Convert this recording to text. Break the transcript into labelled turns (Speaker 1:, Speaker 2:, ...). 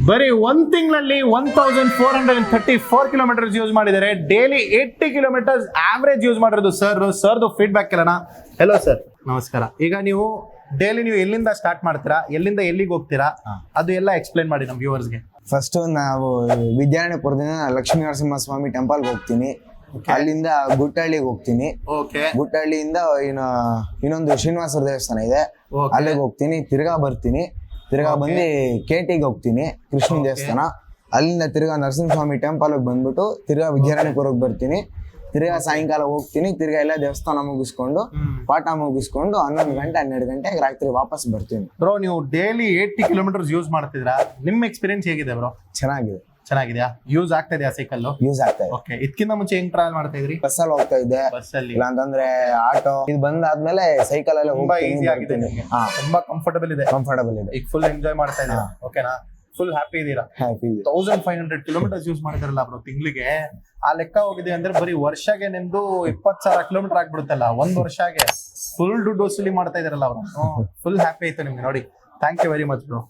Speaker 1: ಬರೀ ಒಂದ್ ತಿಂಗಳಲ್ಲಿ 1434 ಕಿಲೋಮೀಟರ್ಸ್ ಯೂಸ್ ಮಾಡಿದ್ದಾರೆ. ಡೈಲಿ 80 ಕಿಲೋಮೀಟರ್ಸ್ ಆವರೇಜ್ ಯೂಸ್ ಮಾಡಿರೋದು ಸರ್ದು ಫೀಡ್ಬ್ಯಾಕ್ ಕೇಳೋಣ. ಹೆಲೋ ಸರ್, ನಮಸ್ಕಾರ. ಈಗ ನೀವು ಡೈಲಿ ಎಲ್ಲಿಂದ ಸ್ಟಾರ್ಟ್ ಮಾಡ್ತೀರಾ, ಎಲ್ಲಿಂದ ಎಲ್ಲಿಗೆ ಹೋಗ್ತೀರಾ, ಅದು ಎಲ್ಲ ಎಕ್ಸ್ಪ್ಲೈನ್ ಮಾಡಿ ನಮ್ಮ ವ್ಯೂವರ್ಸ್ಗೆ.
Speaker 2: ಫಸ್ಟ್ ನಾವು ವಿದ್ಯಾರಣ್ಯಪುರದಿಂದ ಲಕ್ಷ್ಮೀ ನರಸಿಂಹಸ್ವಾಮಿ ಟೆಂಪಲ್ಗೆ ಹೋಗ್ತೀನಿ. ಅಲ್ಲಿಂದ ಗುಟ್ಟಹಳ್ಳಿಗೆ ಹೋಗ್ತೀನಿ. ಗುಟ್ಟಹಳ್ಳಿಯಿಂದ ಇನ್ನೊಂದು ಶ್ರೀನಿವಾಸರ ದೇವಸ್ಥಾನ ಇದೆ, ಅಲ್ಲಿಗೆ ಹೋಗ್ತೀನಿ. ತಿರ್ಗಾ ಬರ್ತೀನಿ. ತಿರ್ಗಾ ಬಂದು ಕೇಟಿಗೆ ಹೋಗ್ತೀನಿ, ಕೃಷ್ಣನ ದೇವಸ್ಥಾನ. ಅಲ್ಲಿಂದ ತಿರ್ಗಾ ನರಸಿಂಹಸ್ವಾಮಿ ಟೆಂಪಲ್ಗೆ ಬಂದ್ಬಿಟ್ಟು ತಿರ್ಗಾ ವಿದ್ಯಾರಣ್ಯಪುರಕ್ಕೆ ಬರ್ತೀನಿ. ತಿರ್ಗಾ ಸಾಯಂಕಾಲ ಹೋಗ್ತೀನಿ. ತಿರ್ಗಾ ಎಲ್ಲ ದೇವಸ್ಥಾನ ಮುಗಿಸ್ಕೊಂಡು ಪಾಠ ಮುಗಿಸ್ಕೊಂಡು 11 ಗಂಟೆ 12 ಗಂಟೆಗೆ ರಾತ್ರಿ ವಾಪಸ್ ಬರ್ತೀನಿ.
Speaker 1: ಬ್ರೋ, ನೀವು ಡೈಲಿ 80 ಕಿಲೋಮೀಟರ್ಸ್ ಯೂಸ್ ಮಾಡ್ತಿದ್ರಾ, ನಿಮ್ಮ ಎಕ್ಸ್ಪೀರಿಯನ್ಸ್ ಹೇಗಿದೆ ಬ್ರೋ? ಚೆನ್ನಾಗಿದೆಯಾ? ಯೂಸ್ ಆಗ್ತಾ ಇದೆಯಾ ಸೈಕಲ್?
Speaker 2: ಯೂಸ್ ಆಗ್ತಾ ಇದೆ.
Speaker 1: ಓಕೆ, ಇದಕ್ಕಿಂತ ಮುಂಚೆ ಹೆಂಗ್ ಟ್ರಾವೆಲ್ ಮಾಡ್ತಾ ಇದ್ರಿ?
Speaker 2: ಬಸ್ಸಲ್ಲಿ ಹೋಗ್ತಾ ಇದ್ದೆ, ಇಲ್ಲ ಅಂತಂದ್ರೆ ಆಟೋ. ಇದು ಬಂದಾದ್ಮೇಲೆ ಸೈಕಲ್ ಎಲ್ಲ
Speaker 1: ತುಂಬಾ ಈಸಿ ಆಗಿದೆ, ತುಂಬಾ ಕಂಫರ್ಟಬಲ್ ಇದೆ. ಈಗ ಫುಲ್ ಎಂಜಾಯ್ ಮಾಡ್ತಾ ಇದ್ದೀರಾ? ಓಕೆನಾ? ಫುಲ್ ಹ್ಯಾಪಿ ಇದೀರಾ? 1500 ಕಿಲೋಮೀಟರ್ಸ್ ಯೂಸ್ ಮಾಡಿದಾರಲ್ಲ ಬ್ರೋ ತಿಂಗಳಿಗೆ. ಆ ಲೆಕ್ಕ ಹೋಗಿದೆ ಅಂದ್ರೆ ಬರೀ ವರ್ಷಗೆ ನಿಮ್ದು 20,000 ಕಿಲೋಮೀಟರ್ ಆಗ್ಬಿಡುತ್ತಲ್ಲ ಒಂದ್ ವರ್ಷಗೆ. ಫುಲ್ ದುಡ್ಡು ವಸೂಲಿ ಮಾಡ್ತಾ ಇದಾರಲ್ಲ ಅವರು. ಫುಲ್ ಹ್ಯಾಪಿ ಆಯ್ತು ನಿಮ್ಗೆ ನೋಡಿ. Thank you very much bro.